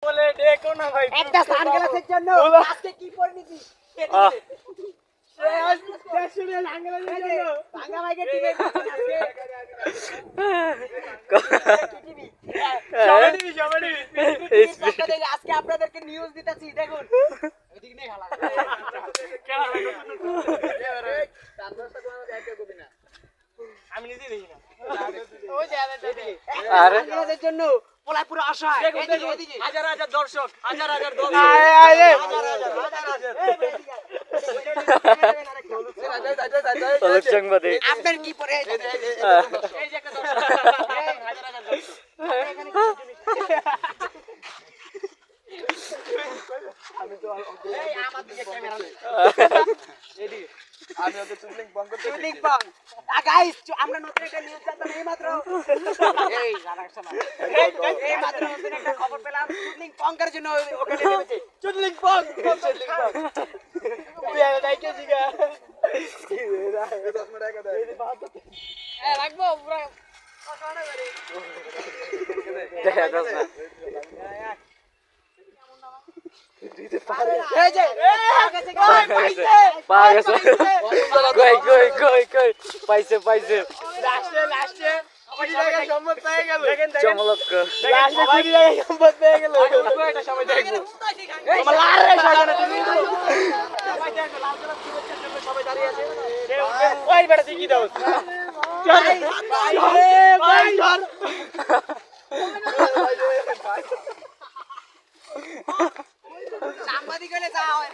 বলে দেখো না ভাই একটা সানগ্লাসের জন্য আজকে কি করে নিছি আজকে আপনাদেরকে নিউজ দিতেছি দেখুন আমি নিজে দেখি না জন্য পোলা পুরো আশা হাজার হাজার দর্শক হাজার হাজার সংবাদে আপনার কি পরে আমার দিকে ক্যামেরা আমি ওকে চুপলিং বন্ধ করতে চুপলিং বং গাইস আমরা নতুন একটা নিউজ জানতাম এইমাত্র এই মাত্র নতুন একটা খবর পেলাম চুপলিং বংকার জন্য ওকে নেমেছে চুপলিং বং তুই আর নাই কে জিগা রাখবো পুরো দেখা যাচ্ছে না এই যে পাইছে কই পাইছে লাস্টে কোটি টাকা সম্পদ পেয়ে গেল চমলক লাস্টে কোটি টাকা সম্পদ পেয়ে গেল এটা সবাই দেখবো আমার লারে সাজানো তুমি সবাই দেখো লাল কালার শুভেচ্ছার জন্য সবাই দাঁড়িয়ে আছে ওই বেটা তুই কি দাও ভাই ধর সাংবাদিক হলে যা হয়